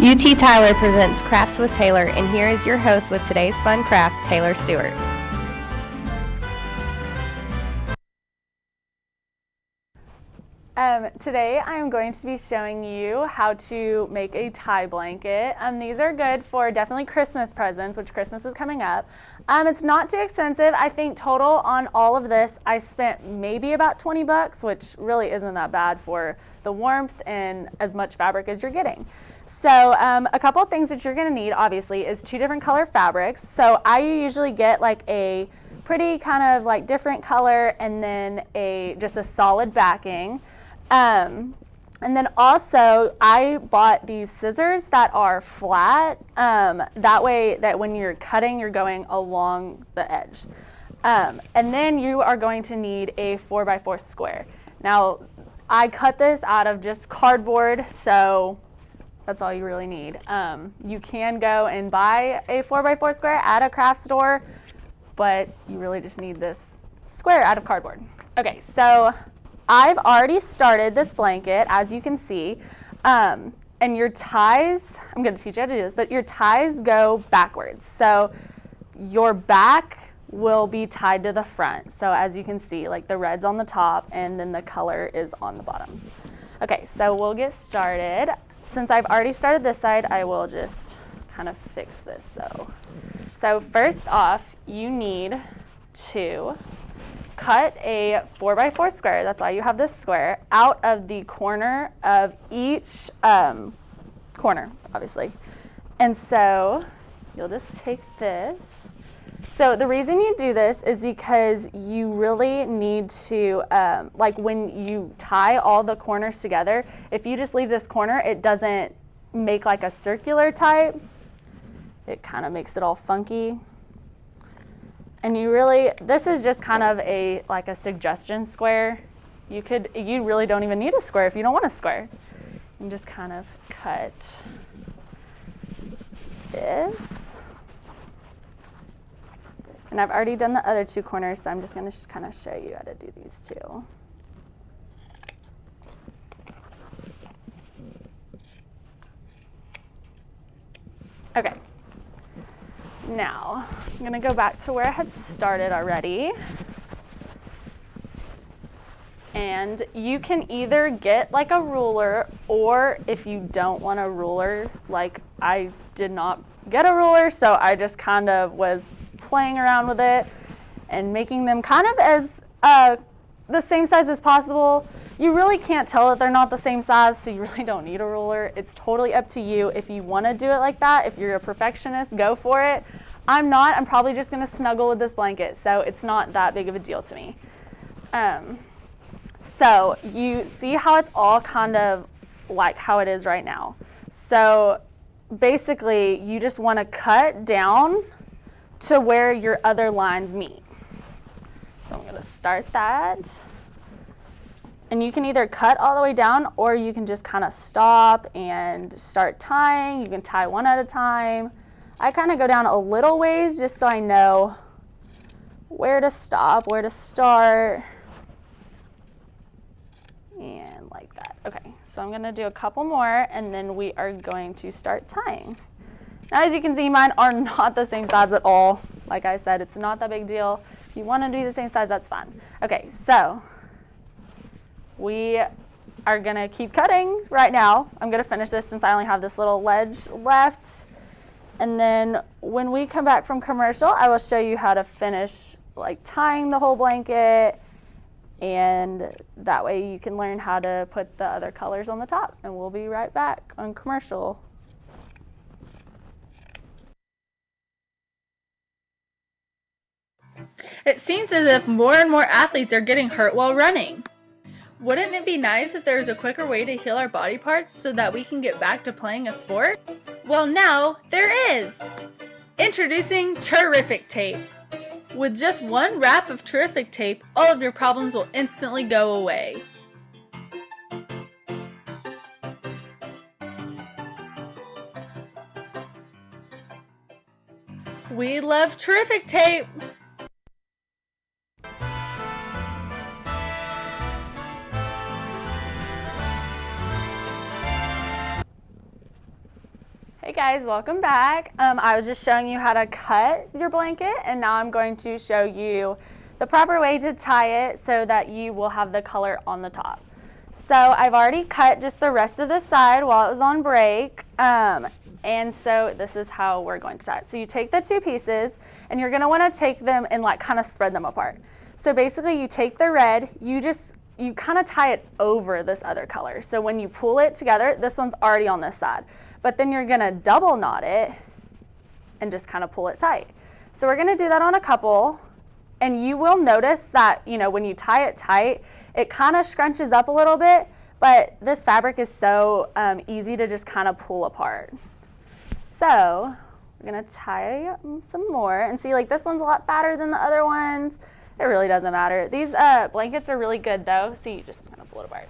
UT Tyler presents Crafts with Taylor, and here is your host with today's fun craft, Taylor Stewart. Today I'm going to be showing you how to make a tie blanket. These are good for definitely Christmas presents, which Christmas is coming up. It's not too expensive. I think total on all of this I spent maybe about 20 bucks, which really isn't that bad for the warmth and as much fabric as you're getting. So a couple of things that you're going to need obviously is 2 different color fabrics. So I usually get like a pretty kind of like different color and then just a solid backing. And then also I bought these scissors that are flat, that way that when you're cutting you're going along the edge. And then you are going to need a 4x4 square. Now I cut this out of just cardboard, so that's all you really need. You can go and buy a 4x4 square at a craft store, but you really just need this square out of cardboard. Okay, so I've already started this blanket, as you can see, and your ties, I'm going to teach you how to do this, but your ties go backwards. So your back will be tied to the front. So as you can see, like the red's on the top and then the color is on the bottom. Okay, so we'll get started. Since I've already started this side, I will just kind of fix this. So first off, you need to cut a 4x4 square, that's why you have this square, out of the corner of each corner, obviously. And so you'll just take this. So the reason you do this is because you really need to, like when you tie all the corners together, if you just leave this corner, it doesn't make like a circular type. It kind of makes it all funky. And you really, this is just kind of like a suggestion square. You really don't even need a square if you don't want a square. You can just kind of cut this. And I've already done the other 2 corners, so I'm just going to kind of show you how to do these 2. Okay. Now, I'm going to go back to where I had started already. And you can either get like a ruler, or if you don't want a ruler, like I did not get a ruler, so I just kind of was playing around with it and making them kind of as the same size as possible. You really can't tell that they're not the same size, so you really don't need a ruler. It's totally up to you if you want to do it like that. If you're a perfectionist, go for it. I'm not. I'm probably just going to snuggle with this blanket, so it's not that big of a deal to me. So you see how it's all kind of like how it is right now. So basically, you just want to cut down to where your other lines meet. So I'm going to start that. And you can either cut all the way down, or you can just kind of stop and start tying. You can tie one at a time. I kind of go down a little ways just so I know where to stop, where to start, and like that. Okay, so I'm going to do a couple more, and then we are going to start tying. Now, as you can see, mine are not the same size at all. Like I said, it's not that big deal. If you want to do the same size, that's fine. Okay, so we are going to keep cutting right now. I'm going to finish this since I only have this little ledge left. And then when we come back from commercial, I will show you how to finish like tying the whole blanket. And that way you can learn how to put the other colors on the top. And we'll be right back on commercial. It seems as if more and more athletes are getting hurt while running. Wouldn't it be nice if there was a quicker way to heal our body parts so that we can get back to playing a sport? Well, now there is! Introducing Terrific Tape. With just one wrap of Terrific Tape, all of your problems will instantly go away. We love Terrific Tape! guys, welcome back. I was just showing you how to cut your blanket, and now I'm going to show you the proper way to tie it so that you will have the color on the top. So I've already cut just the rest of the side while it was on break, and so this is how we're going to tie it. So you take the two pieces, and you're going to want to take them and like kind of spread them apart. So basically you take the red, you kind of tie it over this other color. So when you pull it together, this one's already on this side. But then you're gonna double knot it and just kind of pull it tight. So we're gonna do that on a couple, and you will notice that, you know, when you tie it tight, it kind of scrunches up a little bit, but this fabric is so easy to just kind of pull apart. So we're gonna tie some more, and see, like, this one's a lot fatter than the other ones. It really doesn't matter. These blankets are really good though. See, just kind of pull it apart.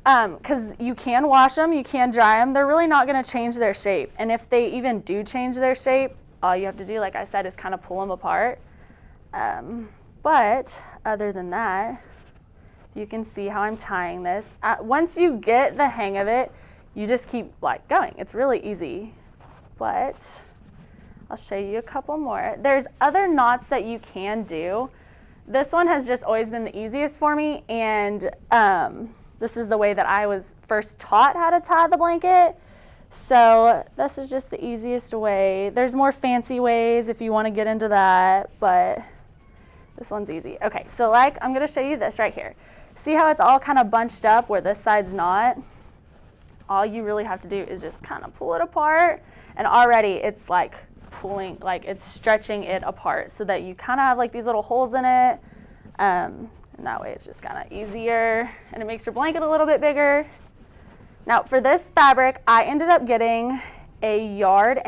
Because you can wash them, you can dry them. They're really not going to change their shape. And if they even do change their shape, all you have to do, like I said, is kind of pull them apart. But other than that, you can see how I'm tying this. Once you get the hang of it, you just keep like going. It's really easy. But I'll show you a couple more. There's other knots that you can do. This one has just always been the easiest for me, and this is the way that I was first taught how to tie the blanket. So this is just the easiest way. There's more fancy ways if you want to get into that, but this one's easy. Okay, so like I'm going to show you this right here. See how it's all kind of bunched up where this side's not? All you really have to do is just kind of pull it apart, and already it's like pulling, like it's stretching it apart so that you kind of have like these little holes in it. And that way it's just kind of easier, and it makes your blanket a little bit bigger. Now for this fabric, I ended up getting 1.5 yards.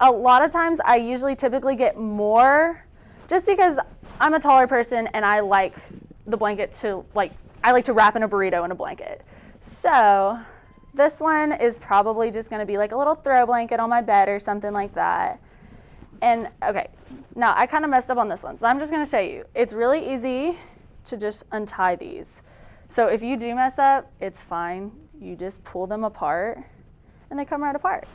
A lot of times I usually typically get more just because I'm a taller person and I like the blanket to I like to wrap in a burrito in a blanket. So this one is probably just going to be like a little throw blanket on my bed or something like that. And okay, now I kind of messed up on this one, so I'm just going to show you. It's really easy to just untie these. So if you do mess up, it's fine. You just pull them apart and they come right apart.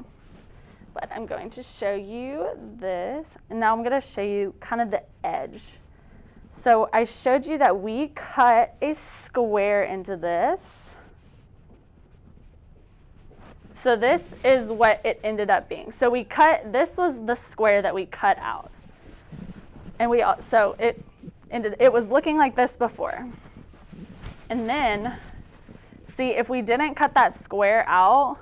But I'm going to show you this, and now I'm going to show you kind of the edge. So I showed you that we cut a square into this. So this is what it ended up being. So this was the square that we cut out. And it was looking like this before. And then, see, if we didn't cut that square out,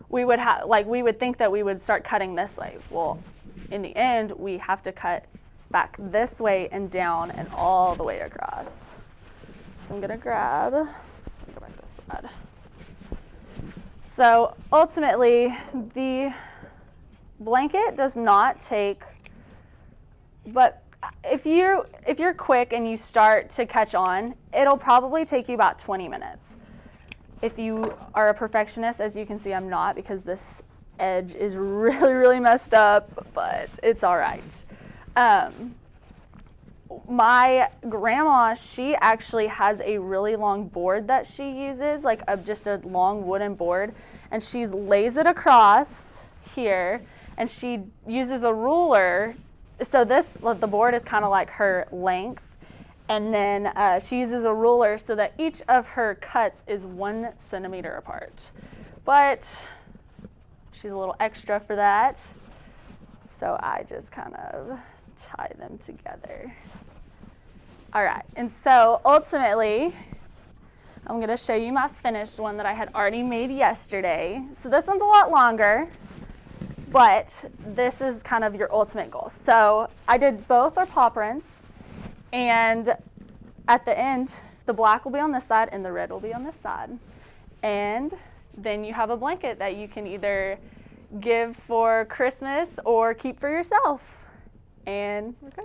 we would think that we would start cutting this way. Well, in the end, we have to cut back this way and down and all the way across. So I'm gonna go back this side. So ultimately, the blanket does not take, but if you're quick and you start to catch on, it'll probably take you about 20 minutes. If you are a perfectionist, as you can see, I'm not, because this edge is really, really messed up, but it's all right. My grandma, she actually has a really long board that she uses, like just a long wooden board, and she lays it across here, and she uses a ruler. So the board is kind of like her length, and then she uses a ruler so that each of her cuts is 1 centimeter apart. But she's a little extra for that, so I just kind of tie them together. All right, and so ultimately, I'm going to show you my finished one that I had already made yesterday. So this one's a lot longer, but this is kind of your ultimate goal. So I did both are paw prints, and at the end, the black will be on this side and the red will be on this side. And then you have a blanket that you can either give for Christmas or keep for yourself. And we're good.